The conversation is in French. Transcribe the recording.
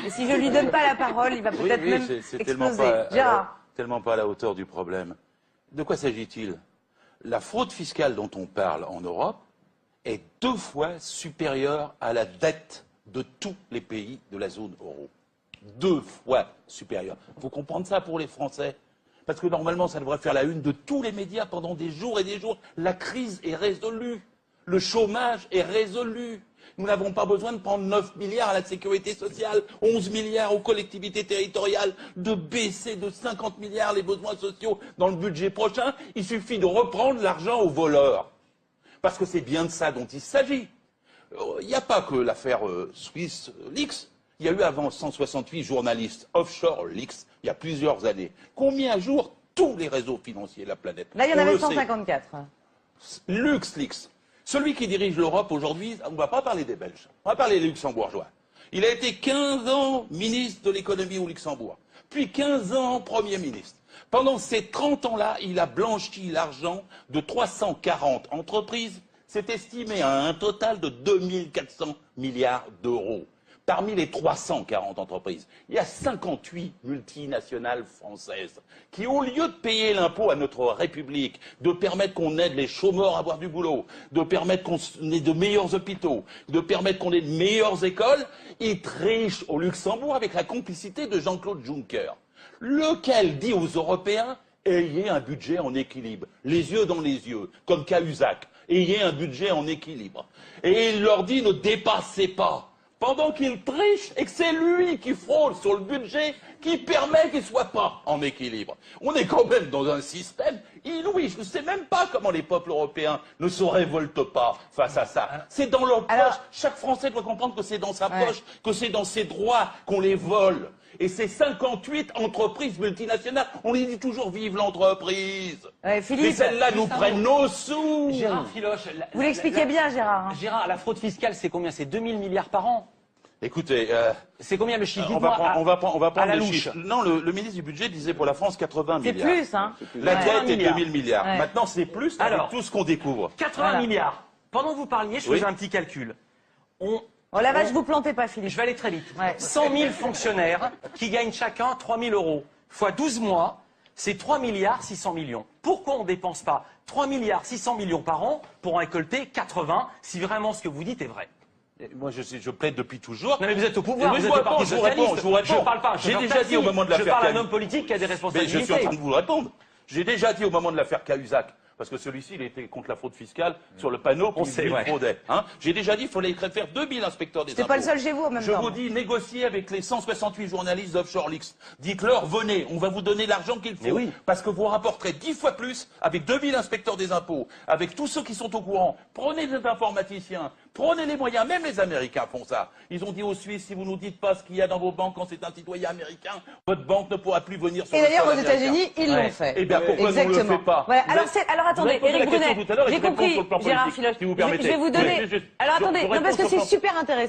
Et si je lui donne pas la parole, il va peut-être même exploser. Gérard. Tellement pas à la hauteur du problème. De quoi s'agit-il? La fraude fiscale dont on parle en Europe est 2 fois supérieure à la dette de tous les pays de la zone euro. 2 fois supérieure. Il faut comprendre ça pour les Français. Parce que normalement, ça devrait faire la une de tous les médias pendant des jours et des jours. La crise est résolue. Le chômage est résolu. Nous n'avons pas besoin de prendre 9 milliards à la sécurité sociale, 11 milliards aux collectivités territoriales, de baisser de 50 milliards les besoins sociaux dans le budget prochain. Il suffit de reprendre l'argent aux voleurs. Parce que c'est bien de ça dont il s'agit. Il n'y a pas que l'affaire Swiss Leaks. Il y a eu avant 168 journalistes offshore Leaks, il y a plusieurs années, qui ont mis à jour tous les réseaux financiers de la planète. Là, il y en avait 154. LuxLeaks. Celui qui dirige l'Europe aujourd'hui, on ne va pas parler des Belges, on va parler des Luxembourgeois. Il a été 15 ans ministre de l'économie au Luxembourg, puis 15 ans Premier ministre. Pendant ces 30 ans-là, il a blanchi l'argent de 340 entreprises. C'est estimé à un total de 2400 milliards d'euros. Parmi les 340 entreprises, il y a 58 multinationales françaises qui, au lieu de payer l'impôt à notre République, de permettre qu'on aide les chômeurs à avoir du boulot, de permettre qu'on ait de meilleurs hôpitaux, de permettre qu'on ait de meilleures écoles, ils trichent au Luxembourg avec la complicité de Jean-Claude Juncker, lequel dit aux Européens « ayez un budget en équilibre, les yeux dans les yeux, comme Cahuzac, ayez un budget en équilibre ». Et il leur dit « ne dépassez pas ». Pendant qu'il triche et que c'est lui qui fraude sur le budget qui permet qu'il ne soit pas en équilibre. On est quand même dans un système inouï. Je ne sais même pas comment les peuples européens ne se révoltent pas face à ça. C'est dans leur poche. Chaque Français doit comprendre que c'est dans sa poche, que c'est dans ses droits qu'on les vole. Et ces 58 entreprises multinationales, on les dit toujours vive l'entreprise. Philippe, mais celles-là nous prennent nos sous. Gérard Filoche. Vous l'expliquez bien, Gérard. Gérard, la fraude fiscale, c'est combien? C'est 2000 milliards par an. Écoutez, c'est combien le chiffre? on va prendre les louche. chiffres. Non, le ministre du budget disait pour la France 80 milliards. C'est plus, hein. La dette est 2000 milliards. Maintenant, c'est plus avec tout ce qu'on découvre. 80 milliards. Pendant que vous parliez, je faisais un petit calcul. Oh la vache, vous plantez pas, Philippe. Je vais aller très vite. 100 000 fonctionnaires qui gagnent chacun 3 000 euros. Fois 12 mois, c'est 3 milliards 600 millions. Pourquoi on ne dépense pas 3 milliards 600 millions par an pour en récolter 80 si vraiment ce que vous dites est vrai? Moi, je plaide depuis toujours. Non, mais vous êtes au pouvoir, vous êtes au Parti Socialiste. Je ne parle pas. J'ai déjà dit au moment de l'affaire Je parle à un homme politique qui a des responsabilités. Mais je suis en train de vous répondre. J'ai déjà dit au moment de l'affaire Cahuzac, parce que celui-ci, il était contre la fraude fiscale sur le panneau, puis il fraudait. Hein. J'ai déjà dit qu'il fallait faire 2000 inspecteurs des impôts. C'est pas le seul chez vous en même temps. Je vous dis, négociez avec les 168 journalistes d'Offshore Leaks. Dites-leur, venez, on va vous donner l'argent qu'il faut. Parce que vous rapporterez 10 fois plus avec 2000 inspecteurs des impôts, avec tous ceux qui sont au courant. Prenez des informaticiens, prenez les moyens, même les Américains font ça. Ils ont dit aux Suisses, si vous nous dites pas ce qu'il y a dans vos banques quand c'est un citoyen américain, votre banque ne pourra plus venir sur le sol américain. Et d'ailleurs, aux États-Unis, ils l'ont fait. Eh bien, pourquoi nous ne le fait pas? Voilà. Alors attendez, Éric Brunet, j'ai compris, Gérard Filoche. Je vais vous donner. Alors attendez, non, parce que c'est super intéressant.